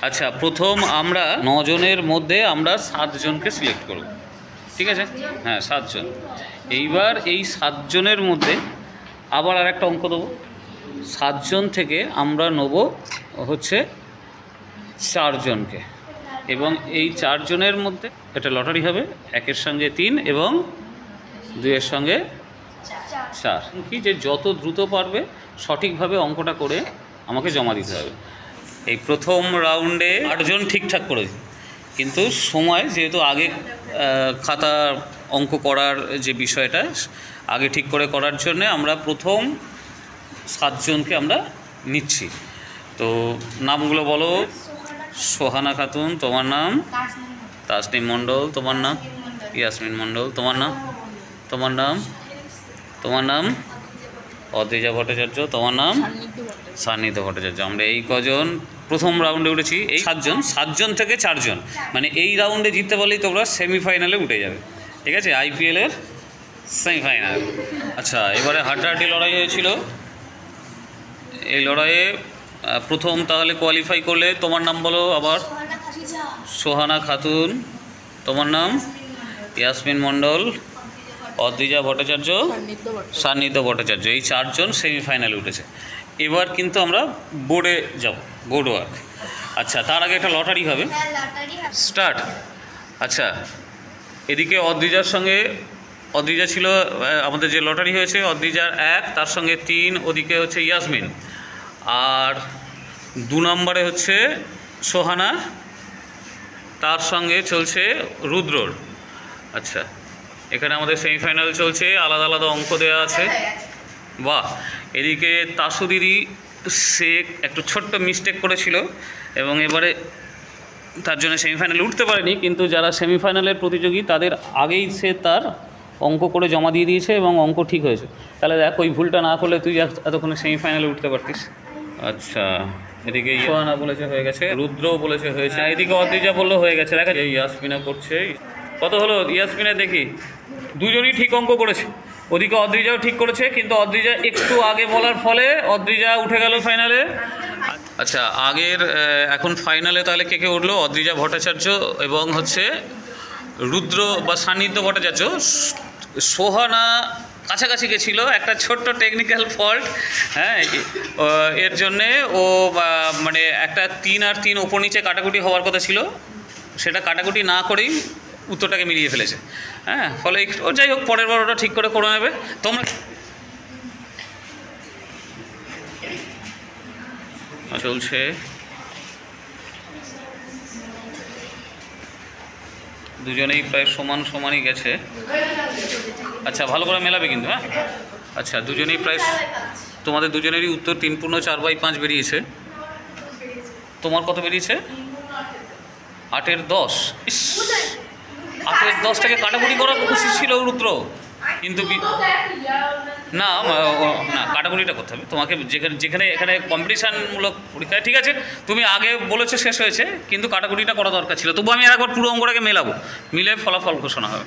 আচ্ছা, প্রথম আমরা 9 জনের মধ্যে আমরা 7 জনকে সিলেক্ট করব, ঠিক আছে? হ্যাঁ, 7 জন। এইবার এই 7 জনের মধ্যে আবার আর একটা অঙ্ক দেবো। 7 জন থেকে আমরা নেব হচ্ছে 4 জনকে, এবং এই 4 জনের মধ্যে এটা লটারি হবে, 1-এর সঙ্গে 3 এবং 2-এর সঙ্গে 4। কি যে যত দ্রুত পারবে সঠিকভাবে অঙ্কটা করে আমাকে জমা দিতে হবে। এই প্রথম রাউন্ডে 8 জন ঠিকঠাক করেছে, কিন্তু সময় যেহেতু আগে খাতা অঙ্ক করার যে বিষয়টা আগে ঠিক করে করার জন্যে আমরা প্রথম 7 জনকে আমরা নিচ্ছি। তো নামগুলো বলো। সোহানা খাতুন, তোমার নাম? তাসনিম মণ্ডল, তোমার নাম? ইয়াসমিন মণ্ডল, তোমার নাম? তোমার নাম? তোমার নাম? অদ্রিজা ভট্টাচার্য, তোমার নাম? সান্নিধ্য ভট্টাচার্য। আমরা এই কজন প্রথম রাউন্ডে উঠেছি, এই 7 জন থেকে 4 জন, মানে এই রাউন্ডে জিততে পারলেই তোমরা সেমিফাইনালে উঠে যাবে, ঠিক আছে? আইপিএলের সেমিফাইনাল। আচ্ছা, এবারে হাড্ডাহাড্ডি লড়াই হয়েছিল। এই লড়াইয়ে প্রথম তাহলে কোয়ালিফাই করলে তোমার নাম বলো আবার। সোহানা খাতুন, তোমার নাম? ইয়াসমিন মণ্ডল, অদ্রিজা ভট্টাচার্য, সান্নিধ্য ভট্টাচার্য। এই 4 জন সেমিফাইনালে উঠেছে। এবার কিন্তু আমরা বোর্ডে যাব, বোর্ড ওয়ার্ক। আচ্ছা, তার আগে একটা লটারি হবে, স্টার্ট। আচ্ছা, এদিকে অদ্রিজা ছিল আমাদের যে লটারি হয়েছে, অদ্রিজার 1, তার সঙ্গে 3, ওদিকে হচ্ছে ইয়াসমিন, আর 2 নম্বরে হচ্ছে সোহানা, তার সঙ্গে চলছে রুদ্রর। আচ্ছা, এখানে আমাদের সেমিফাইনাল চলছে, আলাদা আলাদা অঙ্ক দেওয়া আছে। বাহ! এদিকে তাসু দিদি, সে একটু ছোট্ট মিস্টেক করেছিল এবং এবারে তার জন্য সেমিফাইনালে উঠতে পারেনি, কিন্তু যারা সেমিফাইনালের প্রতিযোগী তাদের আগেই সে তার অঙ্ক করে জমা দিয়ে দিয়েছে এবং অঙ্ক ঠিক হয়েছে। তাহলে দেখ, ওই ভুলটা না করলে তুই এতক্ষণে সেমিফাইনালে উঠতে পারতিস। আচ্ছা, এদিকে সোহানা বলেছে হয়ে গেছে, রুদ্রও বলেছে হয়েছে, এদিকে অদ্রিজা বললো হয়ে গেছে। দেখা যায় ইয়াসমিনা করছে। কত হলো ইয়াসমিনের? দেখি, 2 জনই ঠিক অঙ্ক করেছে। ওদিকে অদ্রিজাও ঠিক করেছে, কিন্তু অদ্রিজা একটু আগে বলার ফলে অদ্রিজা উঠে গেল ফাইনালে। আচ্ছা, আগের এখন ফাইনালে তাহলে কে কে উঠলো? অদ্রিজা ভট্টাচার্য এবং হচ্ছে রুদ্র বা সান্নিধ্য ভট্টাচার্য। সোহানা কাছাকাছি গেছিলো, একটা ছোট্ট টেকনিক্যাল ফল্ট, হ্যাঁ, এর জন্যে ও মানে একটা 3 আর 3 ওপর নিচে কাটাকুটি হওয়ার কথা ছিল, সেটা কাটাকুটি না করেই উত্তরটাকে মিলিয়ে ফেলেছে। হ্যাঁ, ফলে ও যাই হোক, পরের বার ওটা ঠিক করে নেবে তোমরা। চলছে, দুজনেই প্রায় সমানই গেছে। আচ্ছা, ভালো করে মেলাবে কিন্তু। হ্যাঁ, আচ্ছা, দুজনেই প্রায়, তোমাদের দুজনেরই উত্তর 3/4/5 বেরিয়েছে। তোমার কত বেরিয়েছে? 8-এর 10। 8-এর 10টাকে কাটাকুটি করার উচিত ছিল রুদ্র, কিন্তু না না, কাটাকুটিটা করতে হবে তোমাকে, যেখানে এখানে কম্পিটিশানমূলক পরীক্ষায়। ঠিক আছে, তুমি আগে বলেছো শেষ হয়েছে, কিন্তু কাটাকুটিটা করা দরকার ছিল। তবু আমি আরেকবার পুরো অঙ্কটাকে মেলাবো, মিলে ফলাফল ঘোষণা হবে।